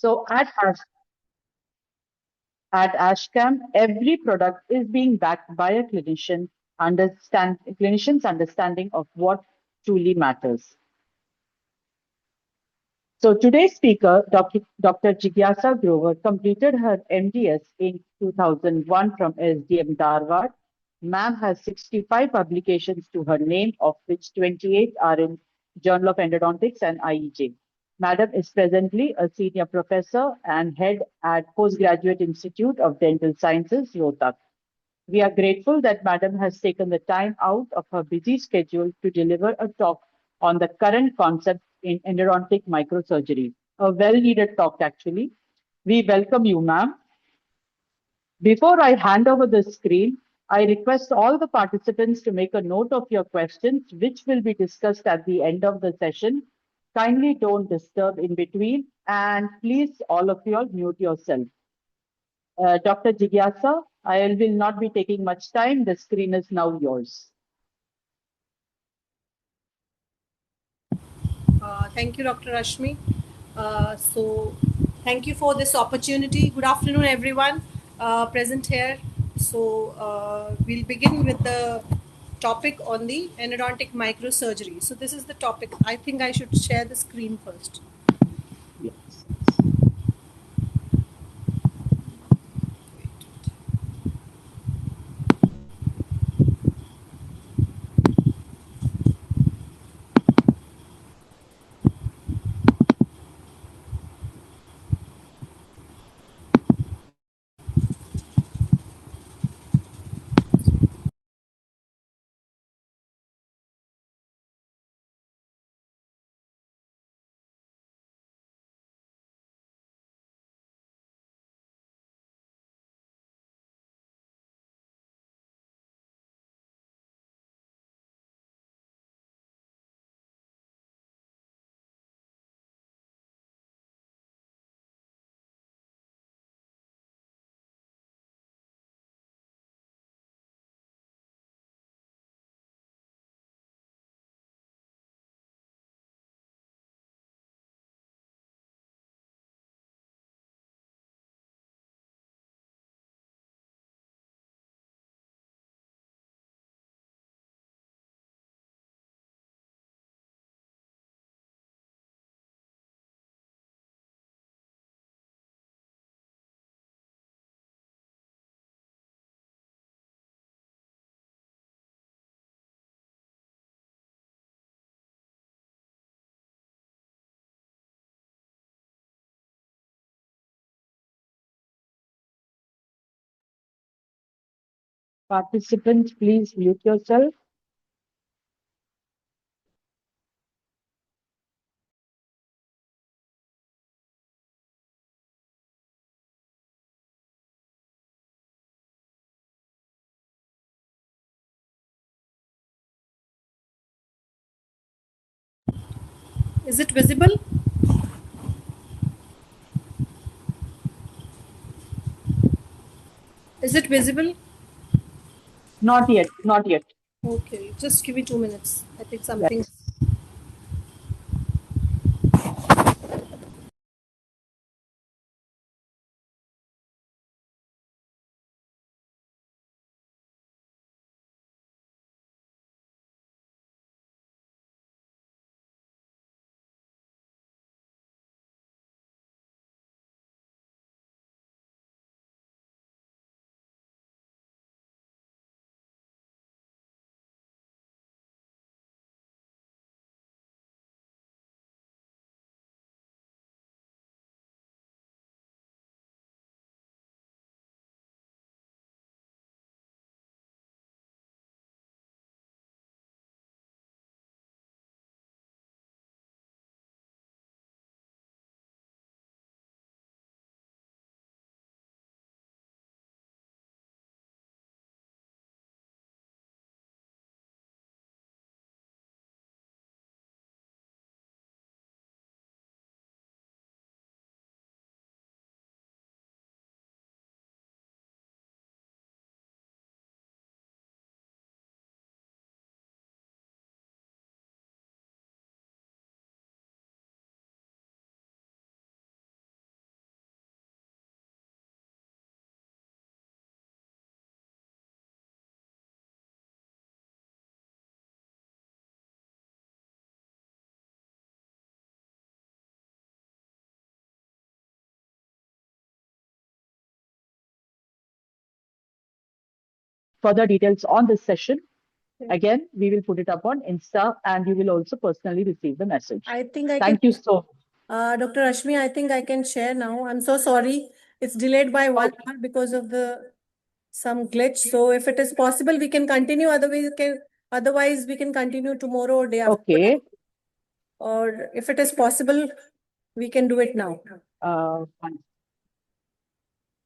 So at Ashcam, every product is being backed by a clinician's understanding of what truly matters. So today's speaker, Dr. Jigyasa Grover, completed her MDS in 2001 from SDM Dharwad. Ma'am has 65 publications to her name, of which 28 are in Journal of Endodontics and IEJ. Madam is presently a senior professor and head at Postgraduate Institute of Dental Sciences, Rohtak. We are grateful that Madam has taken the time out of her busy schedule to deliver a talk on the current concept in endodontic microsurgery. A well needed talk, actually. We welcome you, ma'am. Before I hand over the screen, I request all the participants to make a note of your questions, which will be discussed at the end of the session. Kindly don't disturb in between, and please, all of you all, mute yourself. Dr. Jigyasa, I will not be taking much time. The screen is now yours. Thank you, Dr. Rashmi. Thank you for this opportunity. Good afternoon, everyone present here. We'll begin with the topic on the endodontic microsurgery. So, this is the topic. I think I should share the screen first. Yes. Participants, please mute yourself. Is it visible? Is it visible? Not yet, not yet. Okay, just give me 2 minutes. I think something. Yes. further details on this session, again, we will put it up on Insta and you will also personally receive the message. I think I Thank can, you so Dr. Ashmi, I think I can share now. I'm so sorry. It's delayed by 1 hour because of some glitch. So if it is possible, we can continue. Otherwise, we can continue tomorrow or day after. Okay. Or if it is possible, we can do it now. Fine.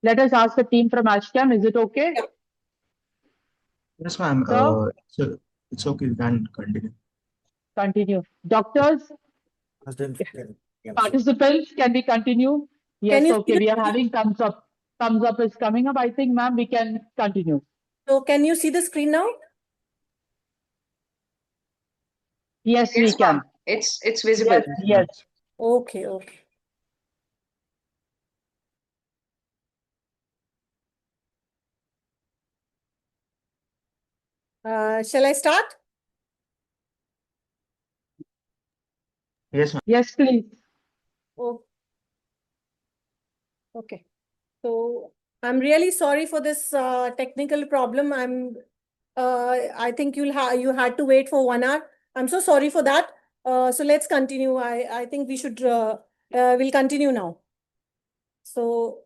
Let us ask the team from Ashcam. Is it okay? Yeah. Yes, ma'am. Sir? So it's okay. You can continue. Continue. Doctors, participants, can we continue? Yes, Can you okay. see We the are having thumbs up. Thumbs up is coming up. I think, ma'am, we can continue. So can you see the screen now? Yes, we Yes, can. ma'am. It's visible. Yes. Okay, okay. Shall I start? Yes, ma'am. Yes, please. Oh, okay. So I'm really sorry for this technical problem. I think you had to wait for 1 hour. I'm so sorry for that. So let's continue. I think we'll continue now. So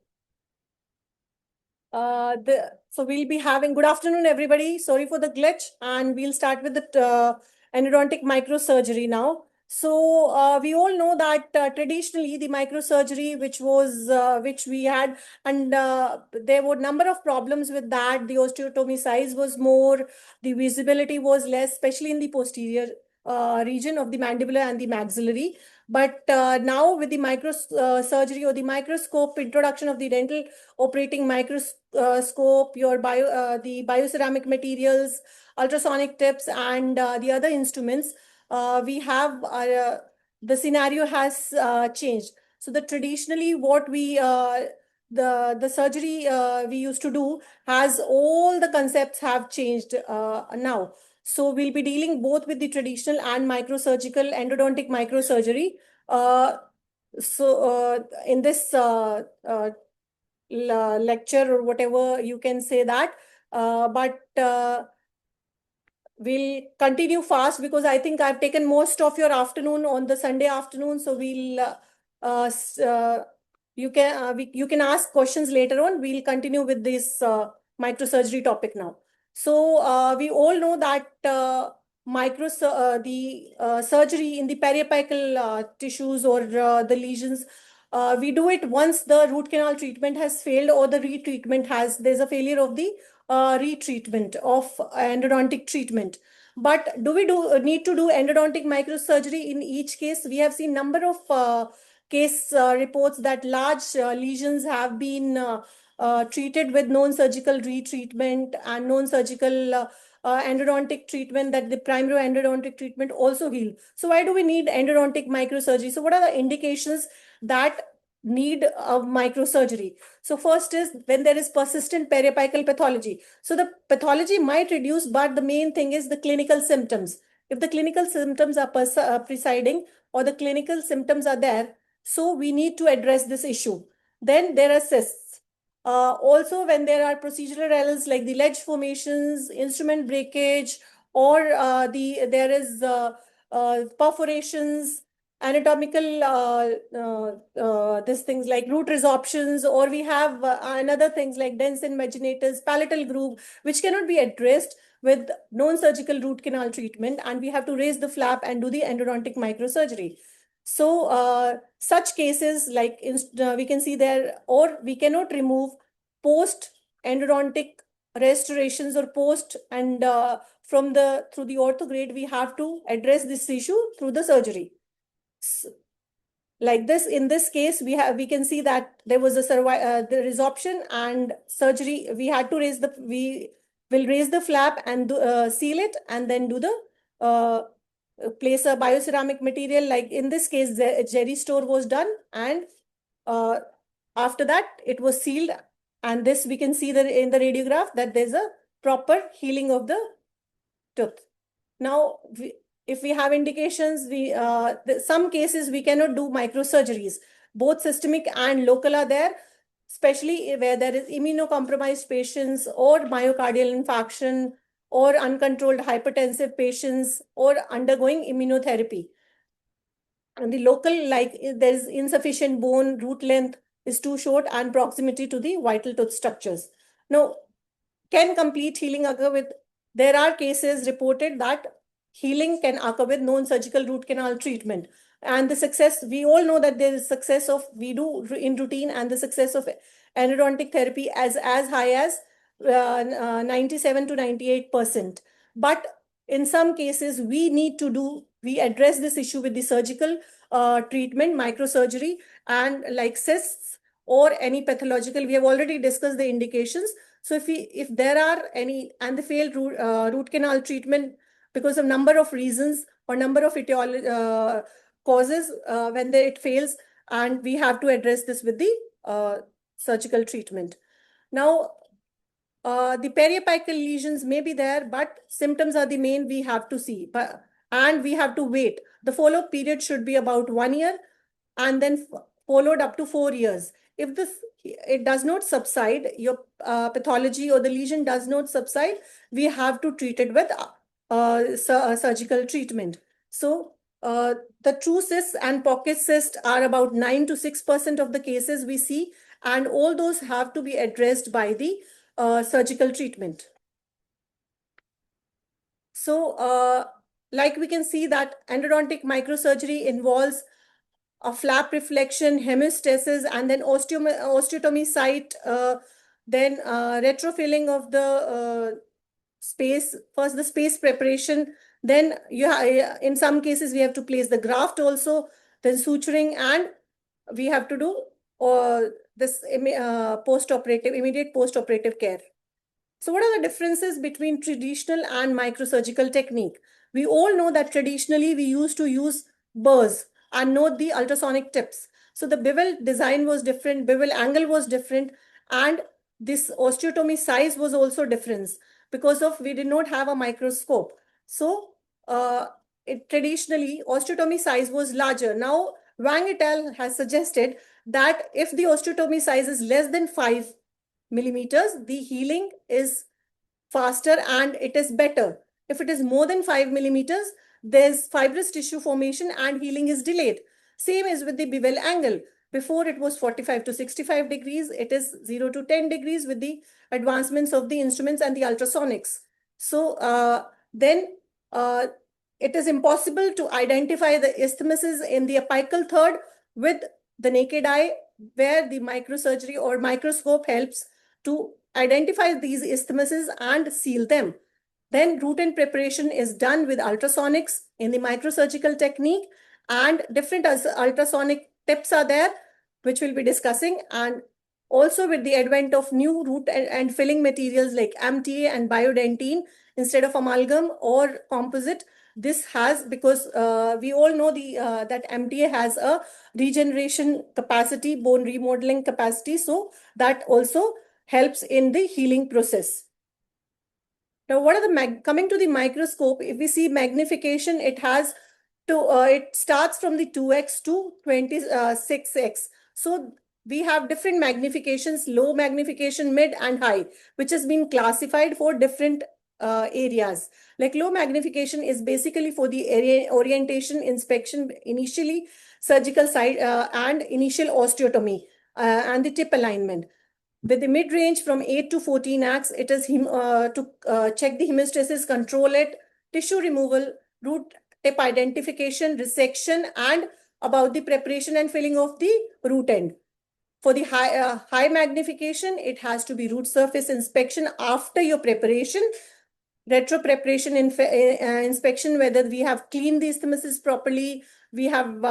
so we'll be having good afternoon, everybody. Sorry for the glitch, and we'll start with the endodontic microsurgery now. So we all know that traditionally the microsurgery, which we had, and there were a number of problems with that. The osteotomy size was more, the visibility was less, especially in the posterior region of the mandibular and the maxillary. But now with the microsurgery or the microscope, introduction of the dental operating microscope, the bioceramic materials, ultrasonic tips, and the other instruments, we have the scenario has changed. So the traditionally what we the surgery we used to do has all the concepts have changed now. So we'll be dealing both with the traditional and microsurgical endodontic microsurgery. In this lecture or whatever you can say that, but we'll continue fast because I think I've taken most of your afternoon on the Sunday afternoon. So you can ask questions later on. We'll continue with this microsurgery topic now. So we all know that surgery in the periapical tissues or the lesions, we do it once the root canal treatment has failed or the there's a failure of the retreatment of endodontic treatment. But do we need to do endodontic microsurgery in each case? We have seen number of case reports that large lesions have been treated with non-surgical retreatment and non-surgical endodontic treatment, that the primary endodontic treatment also heal. So why do we need endodontic microsurgery? So what are the indications that need of microsurgery? So first is when there is persistent periapical pathology. So the pathology might reduce, but the main thing is the clinical symptoms. If the clinical symptoms are presiding or the clinical symptoms are there, so we need to address this issue. Then there are cysts. Also, when there are procedural errors like the ledge formations, instrument breakage, or there is perforations, anatomical these things like root resorptions, or we have another things like dens invaginatus, palatal groove, which cannot be addressed with non-surgical root canal treatment, and we have to raise the flap and do the endodontic microsurgery. So such cases like we can see there, or we cannot remove post endodontic restorations or post, and through the ortho grade, we have to address this issue through the surgery. Like this, in this case, we can see that there was the resorption and surgery. We will raise the flap and seal it, and then do the place a bioceramic material. Like in this case, jerry store was done, and after that it was sealed. And this we can see that in the radiograph that there's a proper healing of the tooth. Now, if we have indications, some cases we cannot do microsurgeries. Both systemic and local are there. especially where there is immunocompromised patients or myocardial infarction or uncontrolled hypertensive patients or undergoing immunotherapy. And the local, like there is insufficient bone, root length is too short, and proximity to the vital tooth structures. Now, can complete healing occur with? There are cases reported that healing can occur with non-surgical root canal treatment. And the success, we all know that there is success of, we do in routine, and the success of endodontic therapy as high as 97 to 98%. But in some cases, we address this issue with the surgical treatment, microsurgery, and like cysts or any pathological. We have already discussed the indications. So if there are any, and the failed root canal treatment because of number of reasons or number of causes when it fails, and we have to address this with the surgical treatment. Now, the periapical lesions may be there, but symptoms are the main we have to see, and we have to wait. The follow-up period should be about 1 year and then followed up to 4 years. If it does not subside, your pathology or the lesion does not subside, we have to treat it with surgical treatment. So the true cysts and pocket cysts are about 9 to 6% of the cases we see, and all those have to be addressed by the surgical treatment. So like we can see that endodontic microsurgery involves a flap reflection, hemostasis, and then osteotomy site, then retrofilling of the space. First, the space preparation. Then in some cases, we have to place the graft also, then suturing, and we have to do this immediate post-operative care. So what are the differences between traditional and microsurgical technique? We all know that traditionally we used to use burrs and not the ultrasonic tips. So the bevel design was different, bevel angle was different, and this osteotomy size was also different because of we did not have a microscope. So traditionally osteotomy size was larger. Now Wang et al. Has suggested that if the osteotomy size is less than 5 millimeters, the healing is faster and it is better. If it is more than 5 millimeters, there's fibrous tissue formation and healing is delayed. Same is with the bevel angle. Before it was 45 to 65 degrees, it is 0 to 10 degrees with the advancements of the instruments and the ultrasonics. So then it is impossible to identify the isthmuses in the apical third with the naked eye, where the microsurgery or microscope helps to identify these isthmuses and seal them. Then root end preparation is done with ultrasonics in the microsurgical technique, and different ultrasonic tips are there, which we'll be discussing. And also with the advent of new root and filling materials like MTA and biodentine instead of amalgam or composite, this has, because we all know that MTA has a regeneration capacity, bone remodeling capacity, so that also helps in the healing process. Now, what are the coming to the microscope? If we see magnification, it has to it starts from the 2x to 26x. So we have different magnifications: low magnification, mid, and high, which has been classified for different areas. Like low magnification is basically for the area orientation, inspection, initially surgical site and initial osteotomy and the tip alignment. With the mid-range from 8 to 14x, it is to check the hemostasis, control it, tissue removal, root tip identification, resection, and about the preparation and filling of the root end. For the high magnification, it has to be root surface inspection after your preparation, retro preparation inspection, whether we have cleaned the isthmuses properly, we have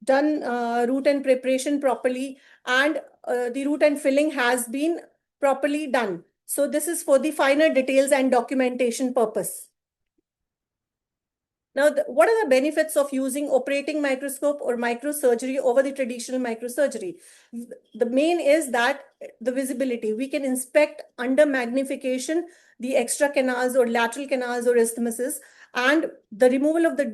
done root end preparation properly, and the root end filling has been properly done. So this is for the finer details and documentation purpose. Now, what are the benefits of using operating microscope or microsurgery over the traditional microsurgery? The main is that the visibility. We can inspect under magnification the extra canals or lateral canals or isthmuses, and the removal of the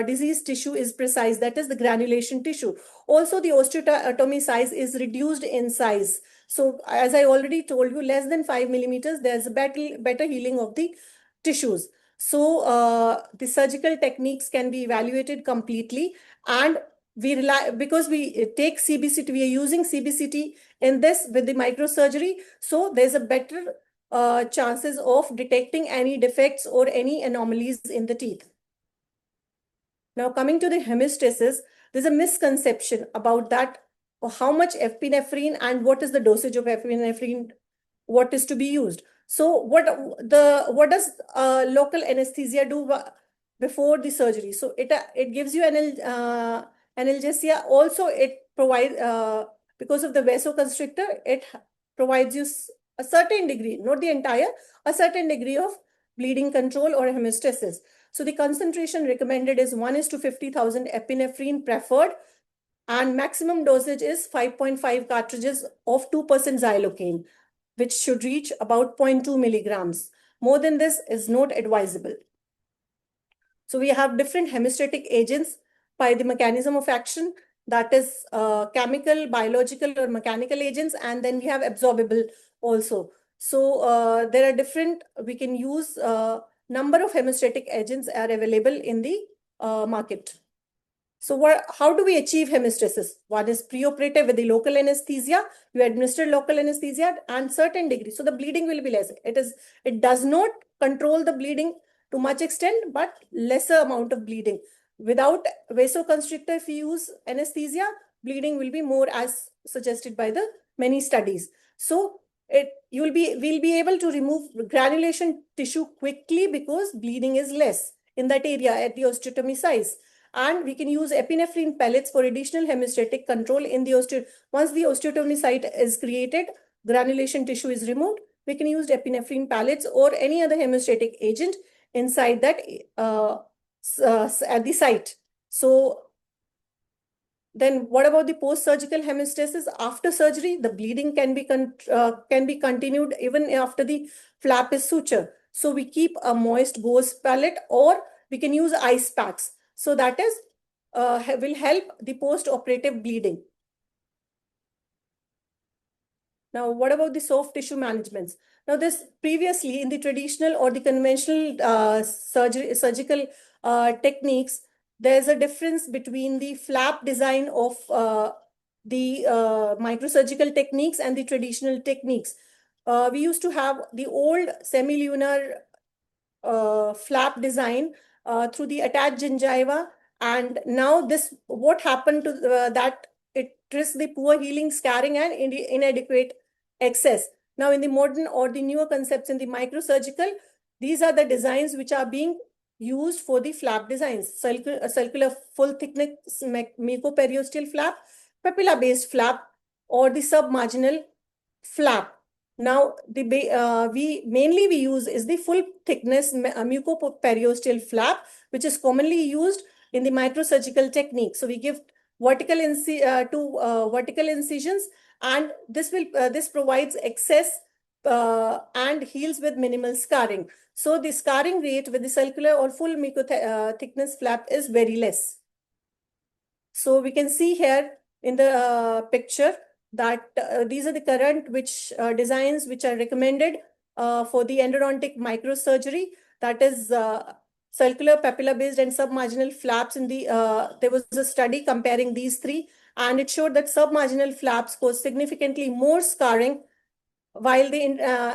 diseased tissue is precise, that is the granulation tissue. Also, the osteotomy size is reduced in size. So as I already told you, less than 5 millimeters, there's a better healing of the tissues. So the surgical techniques can be evaluated completely, and we rely, because we take CBCT, we are using CBCT in this with the microsurgery. So there's a better chances of detecting any defects or any anomalies in the teeth. Now, coming to the hemostasis, there's a misconception about that, how much epinephrine and what is the dosage of epinephrine, what is to be used. So what does local anesthesia do before the surgery? So it gives you analgesia. Also, it provides, because of the vasoconstrictor, it provides you a certain degree, not the entire, a certain degree of bleeding control or hemostasis. So the concentration recommended is 1:50,000 epinephrine preferred, and maximum dosage is 5.5 cartridges of 2% xylocaine, which should reach about 0.2 milligrams. More than this is not advisable. So we have different hemostatic agents by the mechanism of action, that is chemical, biological, or mechanical agents, and then we have absorbable also. So there are different, we can use number of hemostatic agents are available in the market. So how do we achieve hemostasis? One is preoperative with the local anesthesia. You administer local anesthesia and certain degree. So the bleeding will be less. It does not control the bleeding to much extent, but lesser amount of bleeding. Without vasoconstrictor, if you use anesthesia, bleeding will be more, as suggested by the many studies. So we'll be able to remove granulation tissue quickly because bleeding is less in that area at the osteotomy size. And we can use epinephrine pellets for additional hemostatic control in the once the osteotomy site is created, granulation tissue is removed, we can use epinephrine pellets or any other hemostatic agent inside that at the site. So then what about the post-surgical hemostasis? After surgery, the bleeding can be continued even after the flap is sutured. So we keep a moist gauze pellet, or we can use ice packs. So that is will help the post-operative bleeding. Now, what about the soft tissue management? Now, this previously in the traditional or the conventional surgical techniques, there's a difference between the flap design of the microsurgical techniques and the traditional techniques. We used to have the old semilunar flap design through the attached gingiva, and now what happened to that, it risks the poor healing, scarring, and inadequate access. Now in the modern or the newer concepts in the microsurgical, these are the designs which are being used for the flap designs: circular full thickness mucoperiosteal flap, papilla based flap, or the submarginal flap. Now, we use is the full thickness mucoperiosteal flap, which is commonly used in the microsurgical technique. So we give vertical vertical incisions, and this provides access and heals with minimal scarring. So the scarring rate with the circular or full thickness flap is very less. So we can see here in the picture that these are the current designs which are recommended for the endodontic microsurgery. That is circular, papilla-based, and submarginal flaps. There was a study comparing these three, and it showed that submarginal flaps cause significantly more scarring, while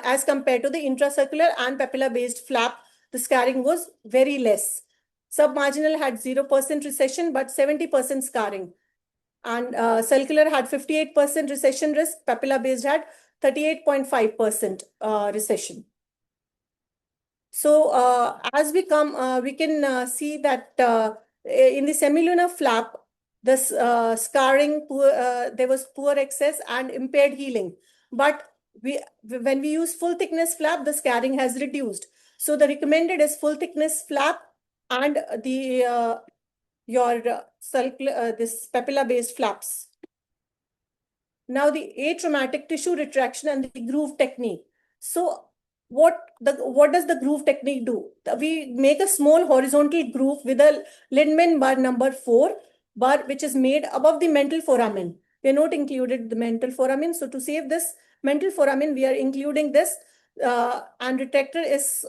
as compared to the intracircular and papilla-based flap, the scarring was very less. Submarginal had 0% recession, but 70% scarring. And circular had 58% recession risk. Papilla-based had 38.5% recession. So as we can see that in the semilunar flap, this scarring, there was poor access and impaired healing. But when we use full thickness flap, the scarring has reduced. So the recommended is full thickness flap and the this papilla-based flaps. Now the atraumatic tissue retraction and the groove technique. So what does the groove technique do? We make a small horizontal groove with a Lindman bar number 4 bar, which is made above the mental foramen. We are not included the mental foramen. So to save this mental foramen, we are including this, and retractor is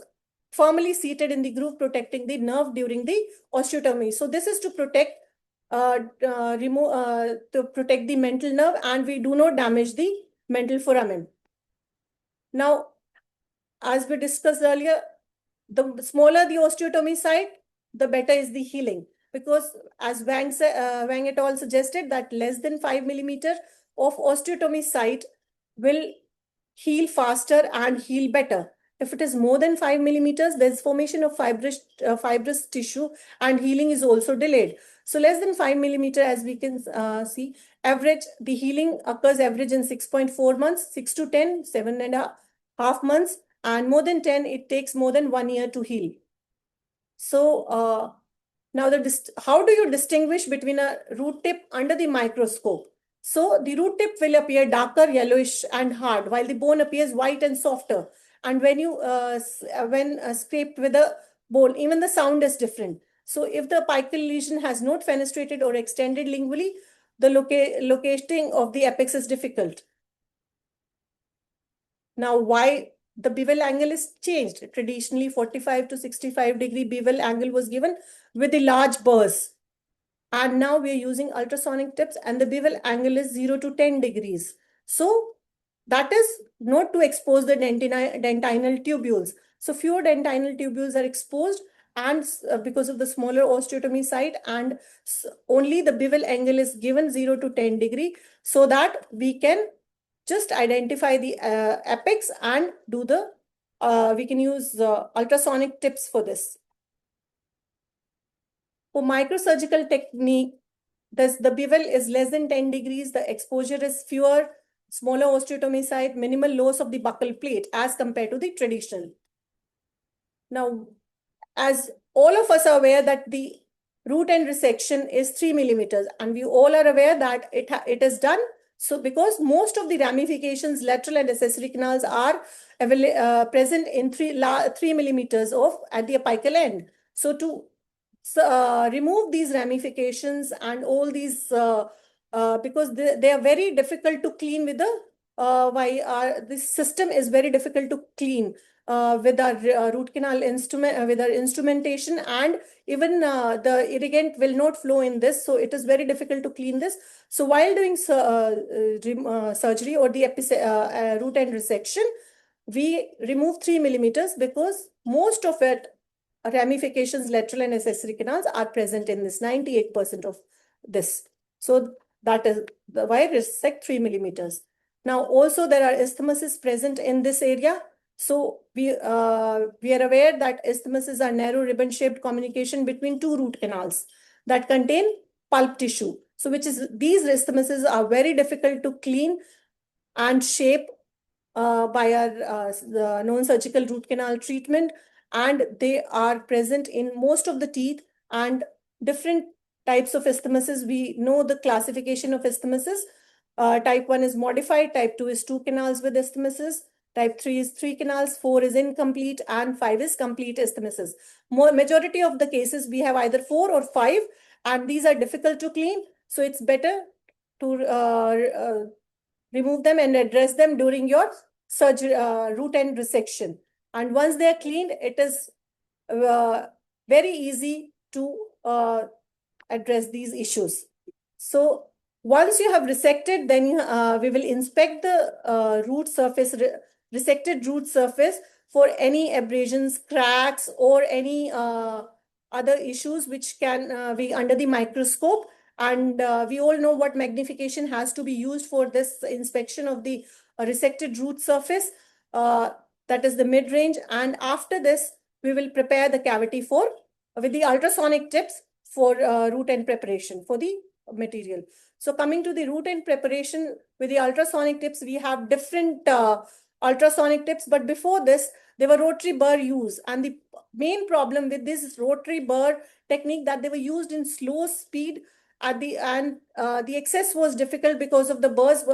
firmly seated in the groove, protecting the nerve during the osteotomy. So this is to protect to protect the mental nerve, and we do not damage the mental foramen. Now, as we discussed earlier, the smaller the osteotomy site, the better is the healing. Because as Wang et al. Suggested that less than 5 millimeter of osteotomy site will heal faster and heal better. If it is more than 5 millimeters, there's formation of fibrous tissue and healing is also delayed. So less than 5 millimeter, as we can see, the healing occurs average in 6.4 months, 6 to 10, 7.5 months, and more than 10, it takes more than 1 year to heal. So now how do you distinguish between a root tip under the microscope? So the root tip will appear darker, yellowish and hard, while the bone appears white and softer. And when you scraped with a bone, even the sound is different. So if the apical lesion has not fenestrated or extended lingually, the locating of the apex is difficult. Now, why the bevel angle is changed? Traditionally, 45 to 65 degree bevel angle was given with the large burrs. And now we are using ultrasonic tips, and the bevel angle is 0 to 10 degrees. So that is not to expose the dentinal tubules. So fewer dentinal tubules are exposed, and because of the smaller osteotomy site, and only the bevel angle is given 0 to 10 degree, so that we can just identify the apex and do the, we can use ultrasonic tips for this. For microsurgical technique, the bevel is less than 10 degrees, the exposure is fewer, smaller osteotomy site, minimal loss of the buccal plate as compared to the traditional. Now, as all of us are aware that the root end resection is 3 millimeters, and we all are aware that it is done. So because most of the ramifications, lateral and accessory canals, are present in 3 millimeters at the apical end. So to remove these ramifications and all these, because they are very difficult to clean with this system is very difficult to clean with our root canal instrument, with our instrumentation, and even the irrigant will not flow in this. So it is very difficult to clean this. So while doing surgery or the root end resection, we remove 3 millimeters because most of it, ramifications, lateral and accessory canals, are present in this 98% of this. So that is why resect 3 millimeters. Now also there are isthmuses present in this area. So we are aware that isthmuses are narrow ribbon-shaped communication between two root canals that contain pulp tissue. So these isthmuses are very difficult to clean and shape by our non-surgical root canal treatment, and they are present in most of the teeth and different types of isthmuses. We know the classification of isthmuses. Type 1 is modified, type 2 is 2 canals with isthmuses, type 3 is 3 canals, 4 is incomplete, and 5 is complete isthmuses. Majority of the cases we have either 4 or 5, and these are difficult to clean. So it's better to remove them and address them during your surgery, root end resection. And once they are cleaned, it is very easy to address these issues. So once you have resected, then we will inspect the root surface, resected root surface, for any abrasions, cracks, or any other issues which can be under the microscope. And we all know what magnification has to be used for this inspection of the resected root surface. That is the mid-range. And after this, we will prepare the cavity with the ultrasonic tips for root end preparation for the material. So coming to the root end preparation with the ultrasonic tips, we have different ultrasonic tips. But before this, there were rotary burr use. And the main problem with this rotary burr technique that they were used in slow speed the excess was difficult because of the burrs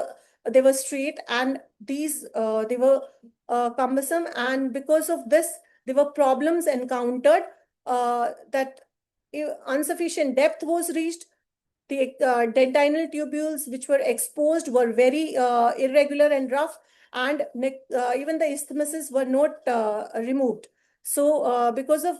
they were straight, and these they were cumbersome, and because of this there were problems encountered, that insufficient depth was reached. The dentinal tubules which were exposed were very irregular and rough, and even the isthmuses were not removed. So because of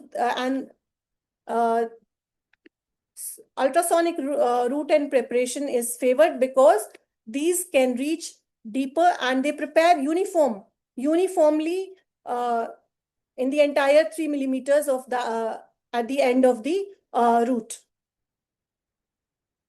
ultrasonic route and preparation is favored because these can reach deeper and they prepare uniformly in the entire 3 millimeters of the at the end of the route.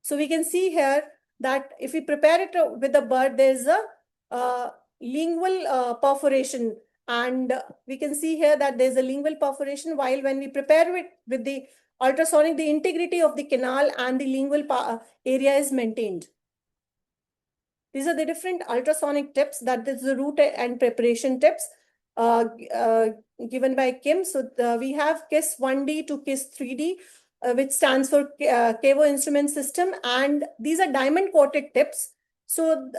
So we can see here that if we prepare it with the bird, there's a lingual perforation, and we can see here that there's a lingual perforation, while when we prepare it with the ultrasonic, the integrity of the canal and the lingual area is maintained. These are the different ultrasonic tips, that is the route and preparation tips given by Kim. So we have KISS 1D to KISS 3D, which stands for KEVO Instrument System, and these are diamond coated tips. So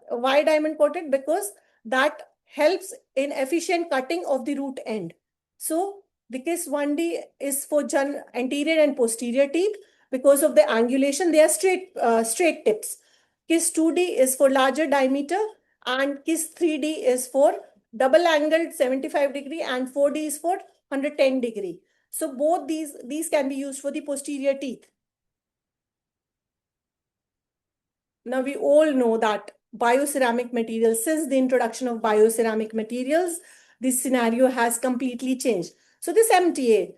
why diamond coated? Because that helps in efficient cutting of the root end. So the KISS 1D is for anterior and posterior teeth. Because of the angulation, they are straight tips. KISS 2D is for larger diameter, and KISS 3D is for double angled 75 degree, and 4D is for 110 degree. So both these can be used for the posterior teeth. Now we all know that bioceramic materials, since the introduction of bioceramic materials, this scenario has completely changed. So this MTA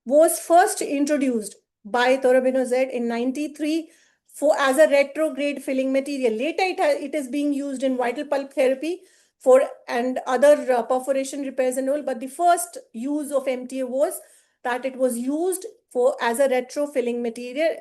was first introduced by Torobino Z in 93 as a retrograde filling material. Later it is being used in vital pulp therapy and other perforation repairs and all, but the first use of MTA was that it was used as a retro filling material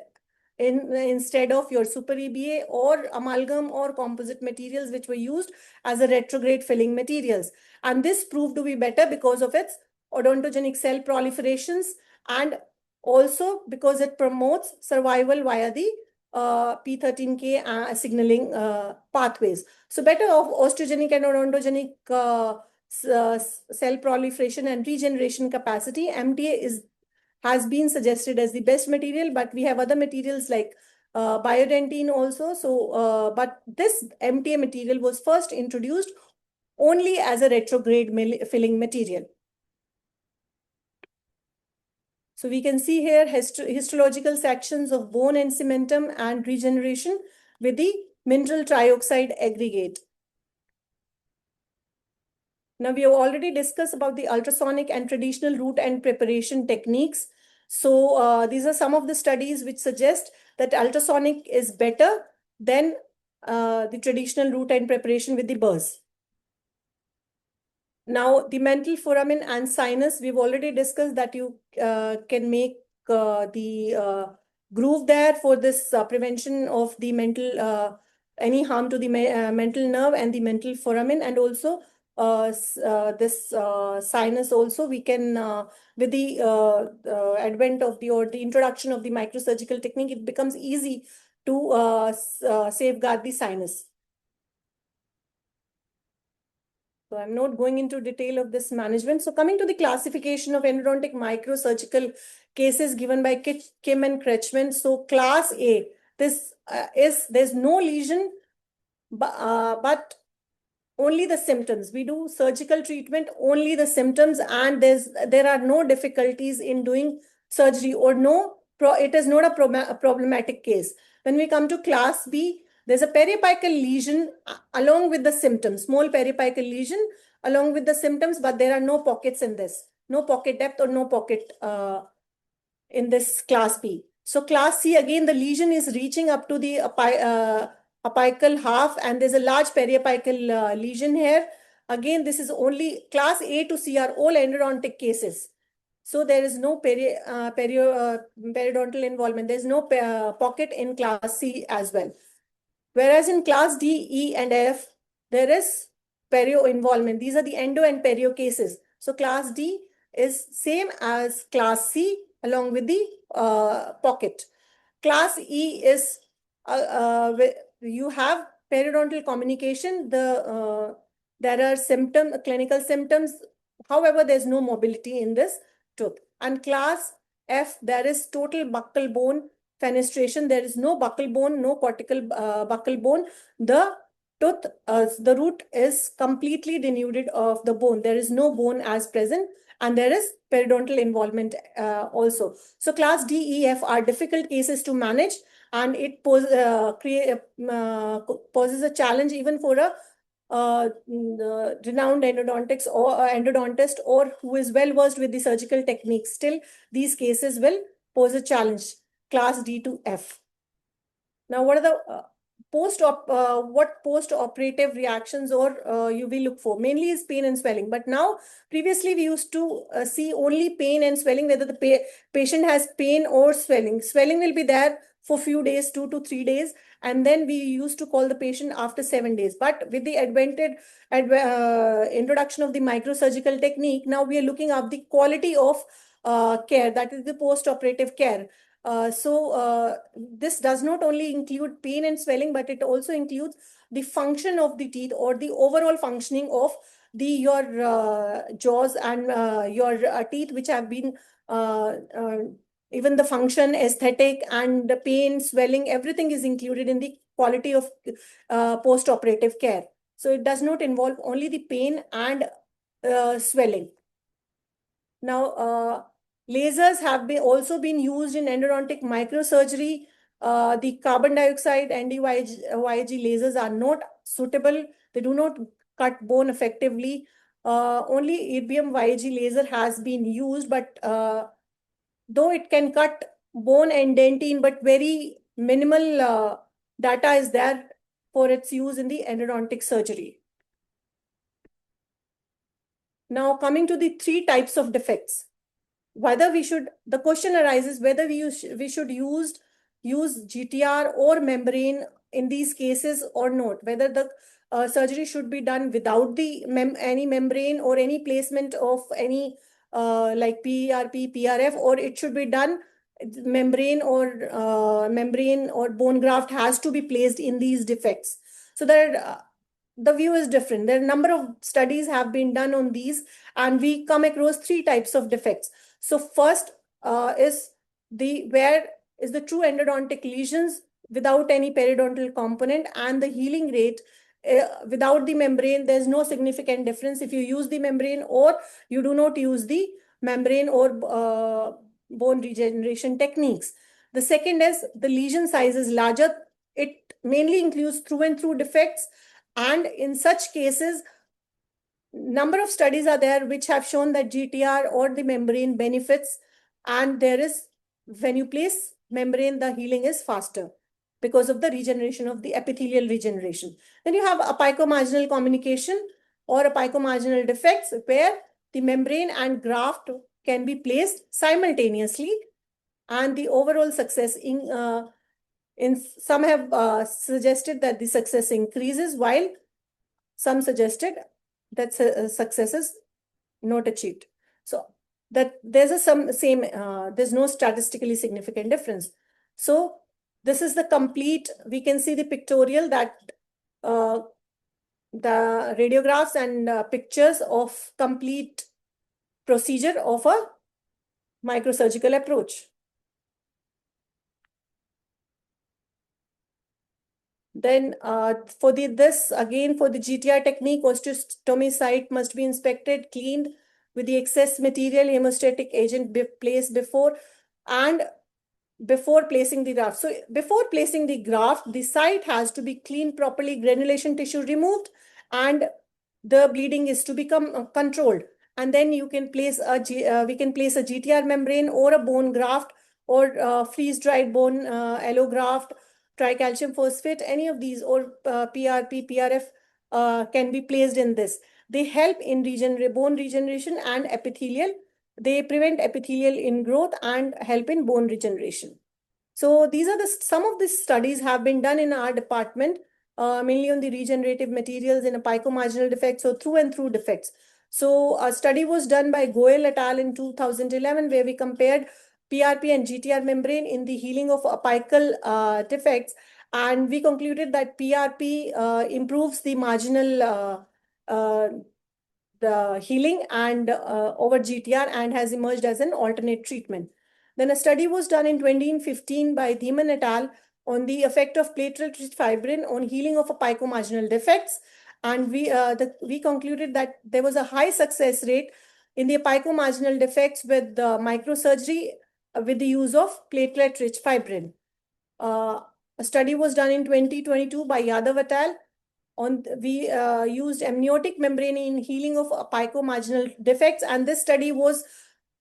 instead of your super EBA or amalgam or composite materials which were used as a retrograde filling materials. And this proved to be better because of its odontogenic cell proliferations, and also because it promotes survival via the P13K signaling pathways. So better of osteogenic and odontogenic cell proliferation and regeneration capacity, MTA has been suggested as the best material, but we have other materials like biodentine also. So, but this MTA material was first introduced only as a retrograde filling material. So we can see here histological sections of bone and cementum and regeneration with the mineral trioxide aggregate. Now we have already discussed about the ultrasonic and traditional route and preparation techniques. So these are some of the studies which suggest that ultrasonic is better than the traditional route and preparation with the burrs. Now, the mental foramen and sinus, we've already discussed that you can make the groove there for this prevention of the mental, any harm to the mental nerve and the mental foramen, and also this sinus also we can, with the advent of the introduction of the microsurgical technique, it becomes easy to safeguard the sinus. So I'm not going into detail of this management. So coming to the classification of endodontic microsurgical cases given by Kim and Kretschmann. So class A, there's no lesion, but only the symptoms. We do surgical treatment, only the symptoms, and there are no difficulties in doing surgery, or it is not a problematic case. When we come to class B, there's a periapical lesion along with the symptoms, small periapical lesion along with the symptoms, but there are no pockets in this, no pocket depth or no pocket in this class B. So class C, again, the lesion is reaching up to the apical half, and there's a large periapical lesion here. Again, this is only class A to C are all endodontic cases. So there is no periodontal involvement. There's no pocket in class C as well. Whereas in class D, E, and F, there is perio involvement. These are the endo and perio cases. So class D is same as class C along with the pocket. Class E is you have periodontal communication, there are clinical symptoms. However, there's no mobility in this tooth. And class F, there is total buccal bone fenestration. There is no buccal bone, no cortical buccal bone. The tooth, the root is completely denuded of the bone. There is no bone as present, and there is periodontal involvement also. So class D, E, F are difficult cases to manage, and it poses a challenge even for a renowned endodontist or who is well versed with the surgical techniques. Still, these cases will pose a challenge. Class D to F. Now, what are the post-operative reactions or you will look for? Mainly is pain and swelling. But now, previously we used to see only pain and swelling, whether the patient has pain or swelling. Swelling will be there for few days, 2 to 3 days, and then we used to call the patient after 7 days. But with the introduction of the microsurgical technique, now we are looking at the quality of care, that is the post-operative care. This does not only include pain and swelling, but it also includes the function of the teeth or the overall functioning of your jaws and your teeth, which have been even the function, aesthetic, and the pain, swelling, everything is included in the quality of post-operative care. So it does not involve only the pain and swelling. Now, lasers have also been used in endodontic microsurgery. The carbon dioxide NdYAG lasers are not suitable. They do not cut bone effectively. Only erbium YAG laser has been used, but though it can cut bone and dentine, but very minimal data is there for its use in the endodontic surgery. Now, coming to the 3 types of defects. The question arises whether we should use GTR or membrane in these cases or not, whether the surgery should be done without any membrane or any placement of any like PRP, PRF, or it should be done membrane or bone graft has to be placed in these defects. So that the view is different. There are a number of studies have been done on these, and we come across 3 types of defects. So first is where is the true endodontic lesions without any periodontal component, and the healing rate without the membrane, there's no significant difference if you use the membrane or you do not use the membrane or bone regeneration techniques. The second is the lesion size is larger. It mainly includes through and through defects, and in such cases, number of studies are there which have shown that GTR or the membrane benefits, and there is, when you place membrane, the healing is faster because of the regeneration of the epithelial regeneration. Then you have apicomarginal communication or apicomarginal defects where the membrane and graft can be placed simultaneously, and the overall success in some have suggested that the success increases, while some suggested that success is not achieved. So that there's there's no statistically significant difference. So this is the complete, we can see the pictorial that the radiographs and pictures of complete procedure of a microsurgical approach. Then for the GTR technique, osteotomy site must be inspected, cleaned with the excess material, hemostatic agent placed before placing the graft. So before placing the graft, the site has to be cleaned properly, granulation tissue removed, and the bleeding is to become controlled. And then you can place we can place a GTR membrane or a bone graft or freeze-dried bone allograft, tricalcium phosphate, any of these, or PRP, PRF can be placed in this. They help in bone regeneration and epithelial. They prevent epithelial ingrowth and help in bone regeneration. So these are some of the studies have been done in our department, mainly on the regenerative materials in apicomarginal defects, so through and through defects. So a study was done by Goel et al. In 2011, where we compared PRP and GTR membrane in the healing of apical defects, And we concluded that PRP improves the marginal the healing and over GTR and has emerged as an alternate treatment. Then a study was done in 2015 by Dhiman et al. On the effect of platelet-rich fibrin on healing of apicomarginal defects. And we concluded that there was a high success rate in the apicomarginal defects with microsurgery with the use of platelet-rich fibrin. A study was done in 2022 by Yadav et al. We used amniotic membrane in healing of apicomarginal defects, and this study was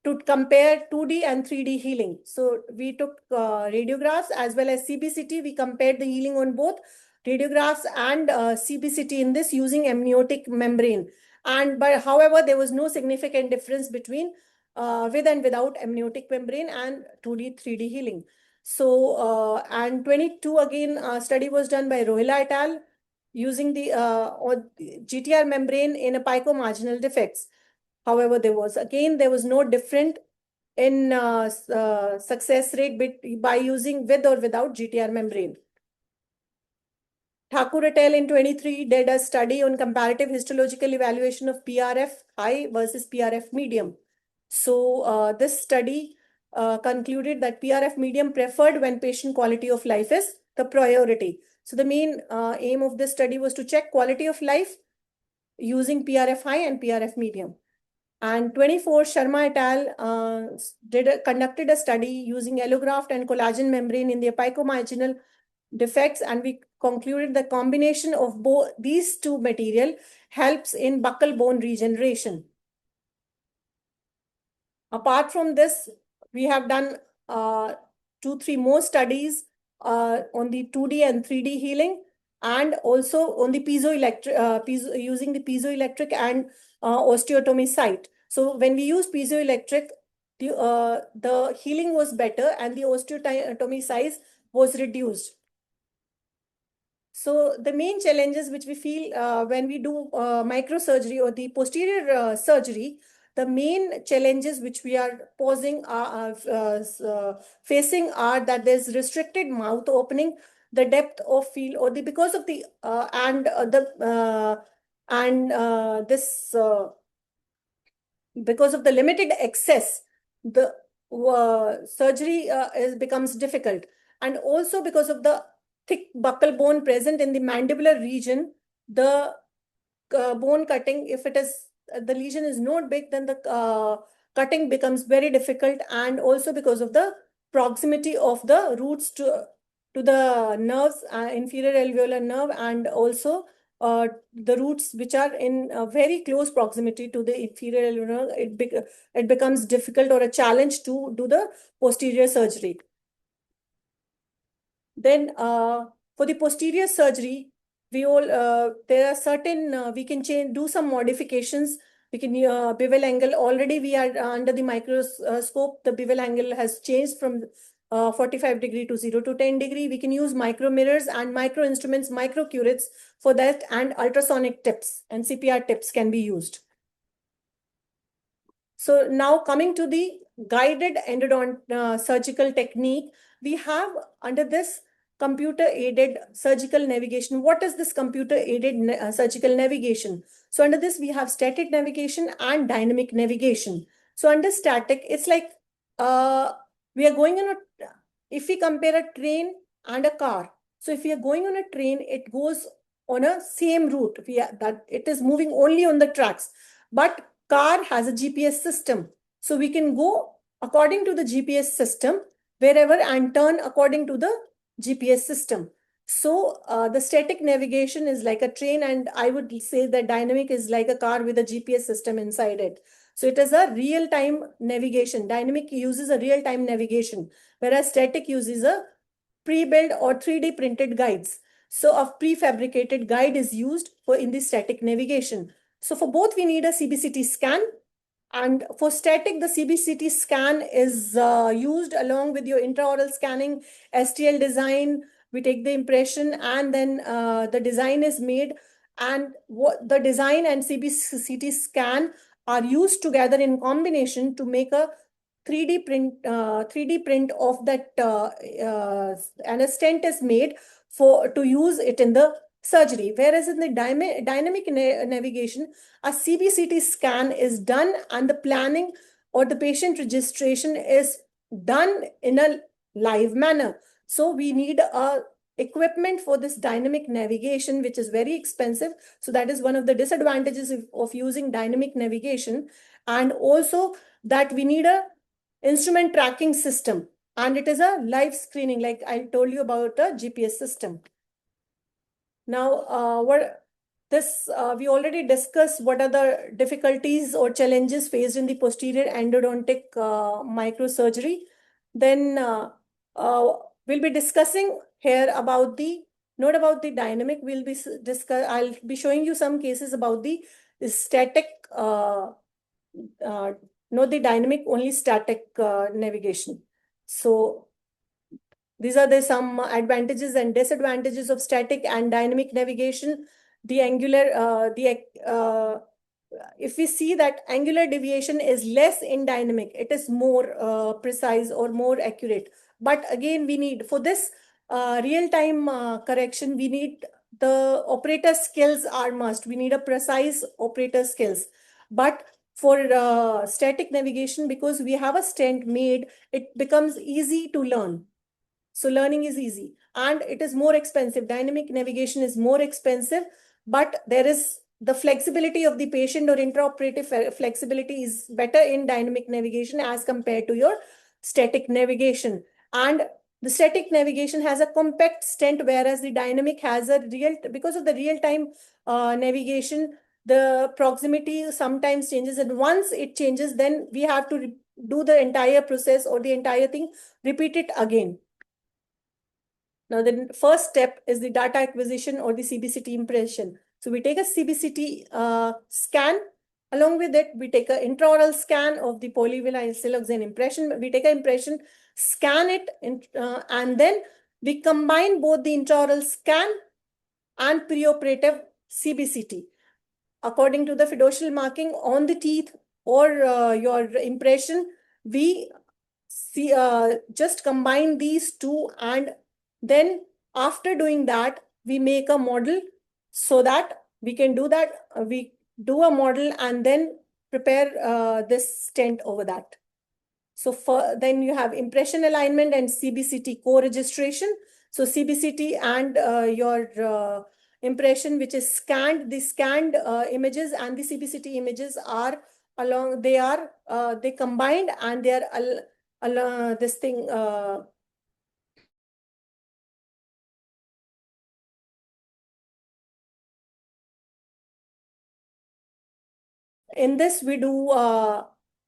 to compare 2D and 3D healing. So we took radiographs as well as CBCT. We compared the healing on both radiographs and CBCT in this using amniotic membrane. But however, there was no significant difference between with and without amniotic membrane and 2D, 3D healing. So, and 22 again, study was done by Rohila et al. Using the GTR membrane in apicomarginal defects. However, there was no difference in success rate by using with or without GTR membrane. Thakur et al. In 23 did a study on comparative histological evaluation of PRF high versus PRF medium. So this study concluded that PRF medium preferred when patient quality of life is the priority. So the main aim of this study was to check quality of life using PRF high and PRF medium. And 24 Sharma et al. Conducted a study using allograft and collagen membrane in the apicomarginal defects, and we concluded the combination of both these two material helps in buccal bone regeneration. Apart from this, we have done 2-3 more studies on the 2D and 3D healing, and also on the piezoelectric, using the piezoelectric and osteotomy site. So when we use piezoelectric, the healing was better and the osteotomy size was reduced. So the main challenges which we feel when we do microsurgery or the posterior surgery, the main challenges which we are facing are that there's restricted mouth opening, the depth of field, or because of the because of the limited access, the surgery becomes difficult, and also because of the thick buccal bone present in the mandibular region, the bone cutting, if it is the lesion is not big, then the cutting becomes very difficult, and also because of the proximity of the roots to the nerves, inferior alveolar nerve, and also the roots which are in very close proximity to the inferior alveolar nerve, it becomes difficult or a challenge to do the posterior surgery. Then for the posterior surgery, there are certain, we can do some modifications. We can bevel angle. Already we are under the microscope, the bevel angle has changed from 45 degree to 0 to 10 degree. We can use micro mirrors and micro instruments, micro curettes for that, and ultrasonic tips and CPR tips can be used. So now coming to the guided endodont surgical technique, we have under this computer-aided surgical navigation. What is this computer-aided surgical navigation? So under this, we have static navigation and dynamic navigation. So under static, it's like we are going on if we compare a train and a car. So if we are going on a train, it goes on a same route. That it is moving only on the tracks. But car has a GPS system. So we can go according to the GPS system wherever and turn according to the GPS system. So the static navigation is like a train, and I would say that dynamic is like a car with a GPS system inside it. So it is a real-time navigation. Dynamic uses a real-time navigation, whereas static uses a pre-built or 3D printed guides. So a prefabricated guide is used in the static navigation. So for both, we need a CBCT scan. And for static, the CBCT scan is used along with your intraoral scanning, STL design. We take the impression, and then the design is made. And what the design and CBCT scan are used together in combination to make a 3D print of that, and a stent is made to use it in the surgery. Whereas in the dynamic navigation, a CBCT scan is done and the planning or the patient registration is done in a live manner. So we need a equipment for this dynamic navigation, which is very expensive. So that is one of the disadvantages of using dynamic navigation. And also that we need a instrument tracking system, and it is a live screening, like I told you about the GPS system. Now, we already discussed what are the difficulties or challenges faced in the posterior endodontic microsurgery. Then we'll be discussing here about not about the dynamic. I'll be showing you some cases about the static, not the dynamic, only static navigation. So these are some advantages and disadvantages of static and dynamic navigation. The angular, if we see that angular deviation is less in dynamic, it is more precise or more accurate. But again, we need, for this real-time correction, we need the operator skills are must. We need a precise operator skills. But for static navigation, because we have a stent made, it becomes easy to learn. So learning is easy and it is more expensive. Dynamic navigation is more expensive, but there is the flexibility of the patient or intraoperative flexibility is better in dynamic navigation as compared to your static navigation. And the static navigation has a compact stent, whereas the dynamic has a because of the real-time navigation, the proximity sometimes changes, and once it changes, then we have to do the entire process or the entire thing, repeat it again. Now, the first step is the data acquisition or the CBCT impression. So we take a CBCT scan. Along with it, we take an intraoral scan of the polyvinyl siloxane impression. We take an impression, scan it, and then we combine both the intraoral scan and preoperative CBCT. According to the fiducial marking on the teeth or your impression, we just combine these two, and then after doing that, we make a model so that we can do that. We do a model and then prepare this stent over that. So then you have impression alignment and CBCT co-registration. So CBCT and your impression, which is scanned, the scanned images and the CBCT images are along, they combined, and they are this thing, in this we do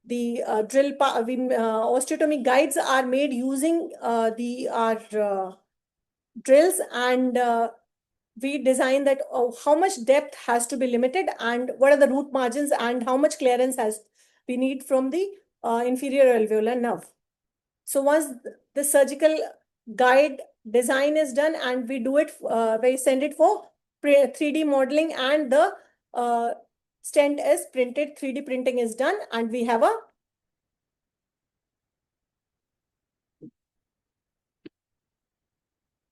the drill osteotomy guides are made using our drills, and we design that how much depth has to be limited and what are the root margins and how much clearance we need from the inferior alveolar nerve. So once the surgical guide design is done, and we do it, we send it for 3D modeling, and the stent is printed, 3D printing is done, and we have a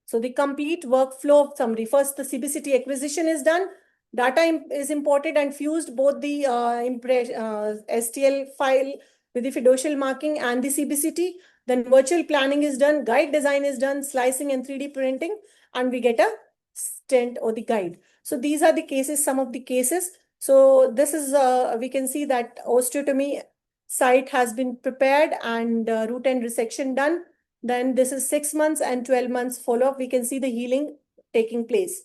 so the complete workflow summary. First, the CBCT acquisition is done. Data is imported and fused, both the STL file with the fiducial marking and the CBCT. Then virtual planning is done, guide design is done, slicing and 3D printing, and we get a stent or the guide. So these are the cases, some of the cases. So this is, we can see that osteotomy site has been prepared and root end resection done. Then this is 6 months and 12 months follow-up. We can see the healing taking place.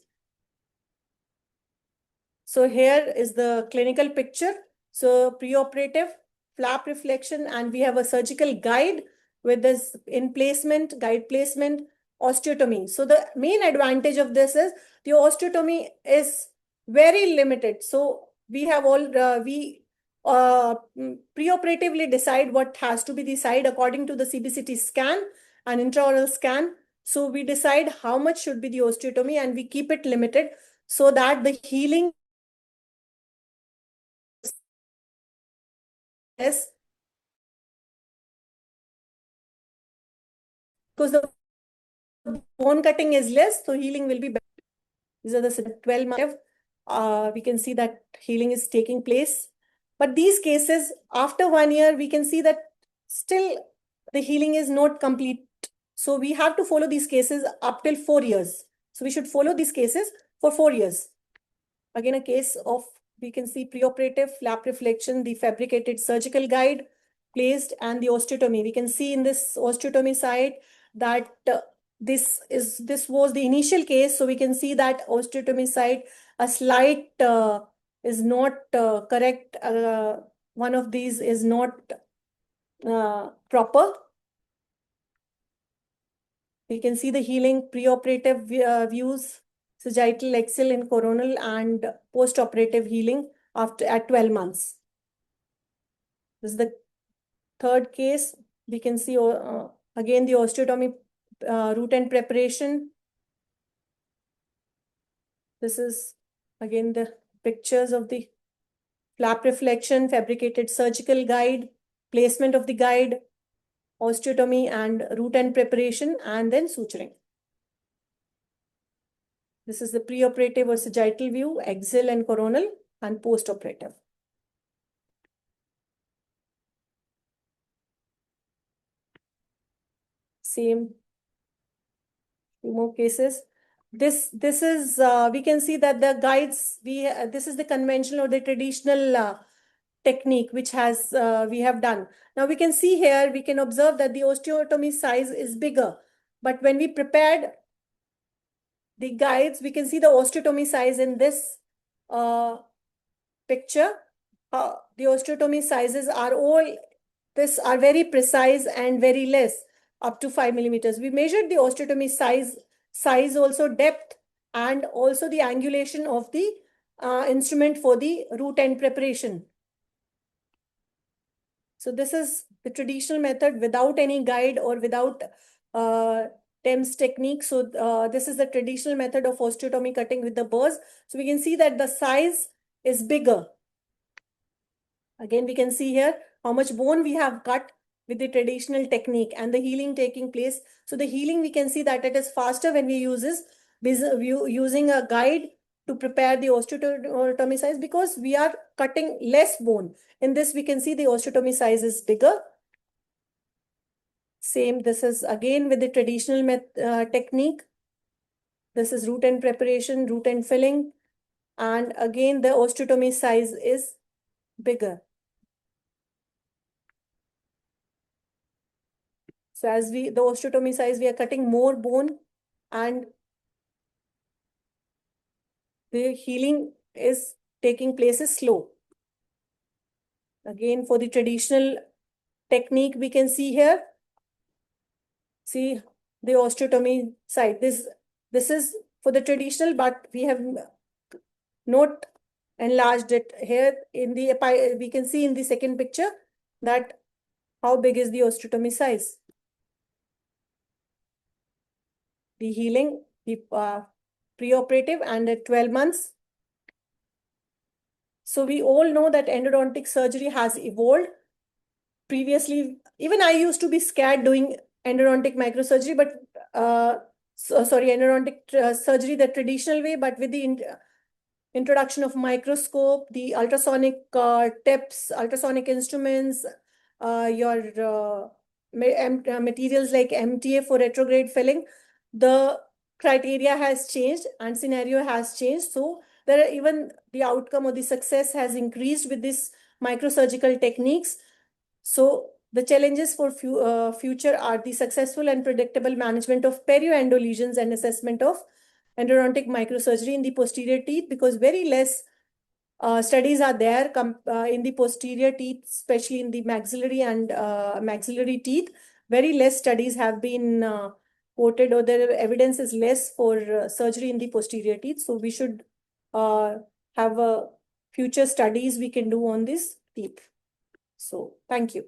So here is the clinical picture. So preoperative, flap reflection, and we have a surgical guide with this in placement, guide placement, osteotomy. So the main advantage of this is the osteotomy is very limited. So we have preoperatively decide what has to be the side according to the CBCT scan and intraoral scan. So we decide how much should be the osteotomy, and we keep it limited so that the healing is, because the bone cutting is less, so healing will be better. These are the 12 months. We can see that healing is taking place. But these cases, after 1 year, we can see that still the healing is not complete. So we have to follow these cases up till 4 years. So we should follow these cases for 4 years. Again, a case of, we can see preoperative flap reflection, the fabricated surgical guide placed, and the osteotomy. We can see in this osteotomy side that this was the initial case. So we can see that osteotomy side, a slight is not correct. One of these is not proper. We can see the healing preoperative views, sagittal, axial, and coronal, and post-operative healing at 12 months. This is the third case. We can see again the osteotomy root and preparation. This is again the pictures of the flap reflection, fabricated surgical guide, placement of the guide, osteotomy and root and preparation, and then suturing. This is the preoperative or sagittal view, axial and coronal, and post-operative. Same, few more cases. This is, we can see that the guides, this is the conventional or the traditional technique which has we have done. Now we can see here, we can observe that the osteotomy size is bigger. But when we prepared the guides, we can see the osteotomy size in this picture. The osteotomy sizes are are very precise and very less, up to 5 millimeters. We measured the osteotomy size also, depth, and also the angulation of the instrument for the root end preparation. So this is the traditional method without any guide or without TEMS technique. So this is the traditional method of osteotomy cutting with the burrs. So we can see that the size is bigger. Again, we can see here how much bone we have cut with the traditional technique and the healing taking place. So the healing, we can see that it is faster when we using a guide to prepare the osteotomy size, because we are cutting less bone. In this, we can see the osteotomy size is bigger. Same, this is again with the traditional technique. This is root end preparation, root end filling. And again, the osteotomy size is bigger. So as the osteotomy size, we are cutting more bone, and the healing is taking place is slow. Again, for the traditional technique, we can see here, see the osteotomy side. This is for the traditional, but we have not enlarged it here. In the we can see in the second picture that how big is the osteotomy size. The healing, the preoperative, and at 12 months. So we all know that endodontic surgery has evolved. Previously, even I used to be scared doing endodontic microsurgery, but endodontic surgery the traditional way, but with the introduction of microscope, the ultrasonic tips, ultrasonic instruments, your materials like MTA for retrograde filling, the criteria has changed and scenario has changed. So there are even the outcome or the success has increased with this microsurgical techniques. So the challenges for future are the successful and predictable management of perioendo lesions and assessment of endodontic microsurgery in the posterior teeth, because very less studies are there in the posterior teeth, especially in the maxillary and maxillary teeth. Very less studies have been quoted, or their evidence is less for surgery in the posterior teeth. So we should have future studies we can do on this teeth. So thank you.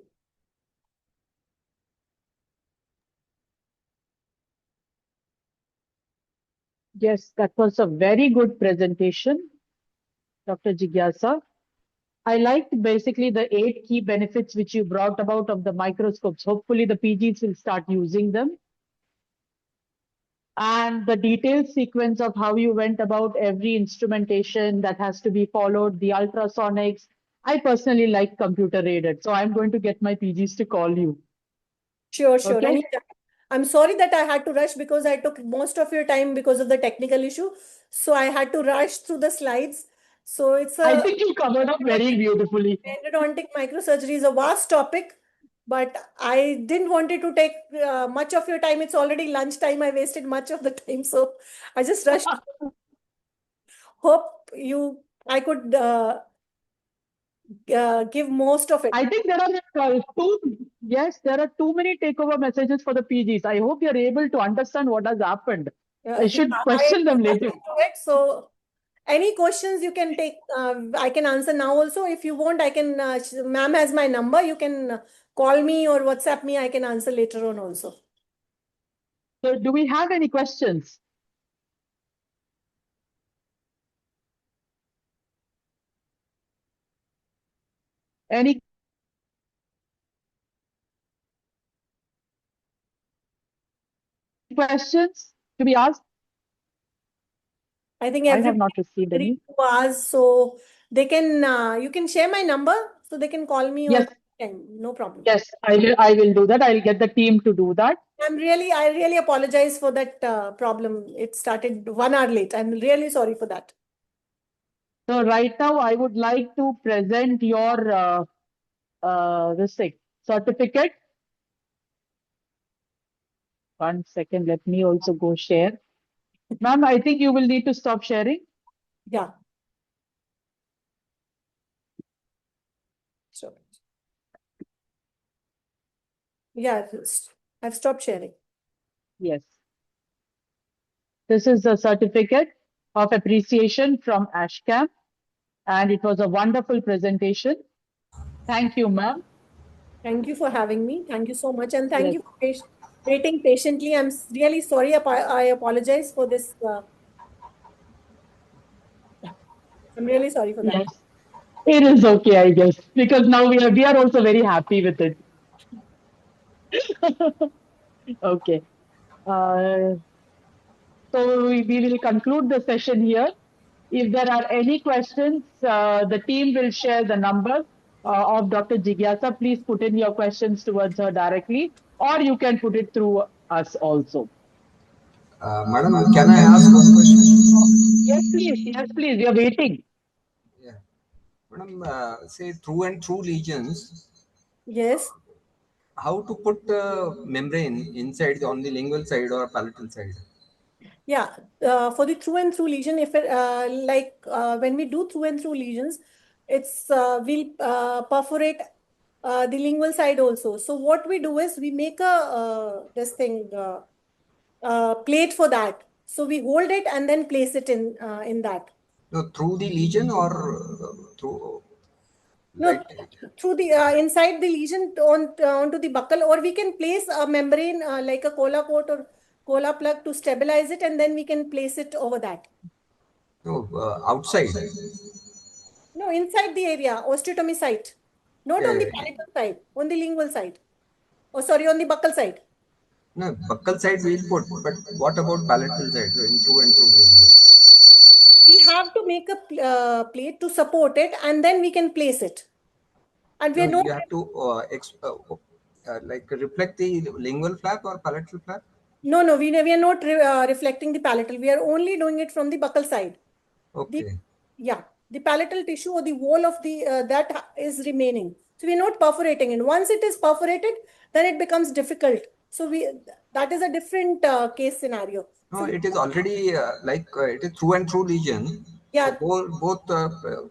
Yes, that was a very good presentation, Dr. Jigyasa. I liked basically the 8 key benefits which you brought about of the microscopes. Hopefully the PGs will start using them. and the detailed sequence of how you went about every instrumentation that has to be followed, the ultrasonics. I personally like computer aided, so I'm going to get my PGs to call you. Sure, sure. Okay? Anytime. I'm sorry that I had to rush because I took most of your time because of the technical issue. So I had to rush through the slides. So it's I a think you covered up very beautifully. endodontic microsurgery is a vast topic, but I didn't want it to take much of your time. It's already lunchtime. I wasted much of the time, so I just rushed. Hope I could give most of it. I think there are there are too many takeover messages for the PGs. I hope you're able to understand what has happened. I Yeah, should I question them later. listened to it, so any questions you can take, I can answer now also. If you want, I can, ma'am has my number. You can call me or WhatsApp me. I can answer later on also. So, do we have any questions? Any questions to be asked? I think I have everybody not received agreed any. to ask, so they can, you can share my number so they can call me Yes, on time. No problem. yes, I will do that. I'll get the team to do that. I really apologize for that problem. It started 1 hour late. I'm really sorry for that. So right now, I would like to present your this thing, certificate. 1 second, let me also go share. Ma'am, I think you will need to stop sharing. Yeah. So, yeah, I've stopped sharing. Yes. This is a certificate of appreciation from ASHCAM, and it was a wonderful presentation. Thank you, ma'am. Thank you for having me. Thank you so much. And thank Yes. you for waiting patiently. I'm really sorry. I apologize for this. I'm really sorry for that. Yes. It is okay, I guess, because now we are also very happy with it. Okay. Uh, so we will conclude the session here. If there are any questions, the team will share the number of Dr. Jigyasa. Please put in your questions towards her directly, or you can put it through us also. Madam, can I ask one question? Yes, please. Yes, please. We are waiting. Yeah. Madam, say through and through lesions, Yes. how to put membrane inside on the lingual side or palatal side? Yeah. For the through and through lesion, if it, when we do through and through lesions, we'll perforate the lingual side also. So what we do is we make a plate for that. So we hold it and then place it in that. No, through the lesion or through No, like through the inside the lesion onto the buccal, or we can place a membrane like a cola coat or cola plug to stabilize it, and then we can place it over that. no outside? No, inside the area, osteotomy site, not Yeah, on the yeah, yeah. palatal side, on the lingual side. Oh, sorry, on the buccal side. No, buccal side we'll put, but what about palatal side? So in through and through lesions. We have to make a plate to support it, and then we can place it. And we No, are not. you have to like reflect the lingual flap or palatal flap. No, we are not reflecting the palatal. We are only doing it from the buccal side. The Okay. Yeah, the palatal tissue or the wall of the is remaining. So we're not perforating it. Once it is perforated, then it becomes difficult. So we that is a different case scenario. No, So it is already it is through and through lesion. So yeah, both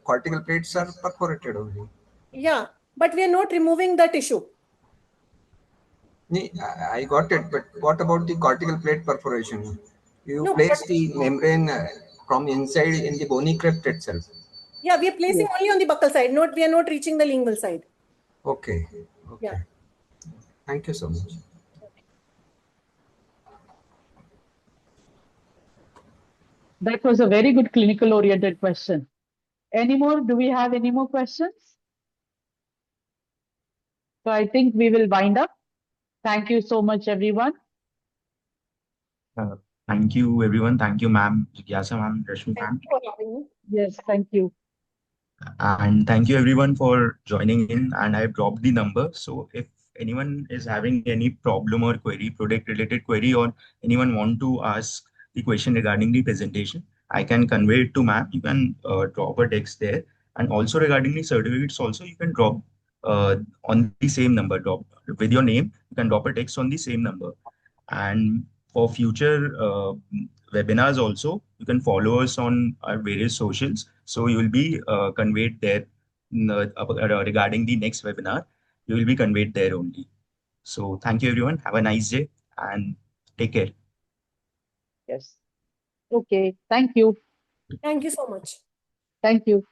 cortical plates are perforated only. yeah, but we are not removing the tissue. I got it, but what about the cortical plate perforation? You No, but place the membrane from inside in the bony crypt itself. yeah, we are placing Yes. only on the buccal side. Not We are not reaching the lingual side. Okay. Yeah. Okay. Thank you so much. That was a very good clinical oriented question. Any more? Do we have any more questions? So I think we will wind up. Thank you so much, everyone. Uh, Thank you, everyone. Thank you, ma'am, Jigyasa ma'am, Rashmi Thank ma'am. you for having me. Yes, thank you. And thank you everyone for joining in. And I've dropped the number. So if anyone is having any problem or query, product related query, or anyone want to ask the question regarding the presentation, I can convey it to ma'am. You can drop a text there. And also regarding the certificates, also you can drop on the same number, drop with your name. You can drop a text on the same number. And for future webinars also, you can follow us on our various socials. So you will be conveyed there regarding the next webinar. You will be conveyed there only. So thank you, everyone. Have a nice day and take care. Yes. Okay, thank you. Thank you so much. Thank you.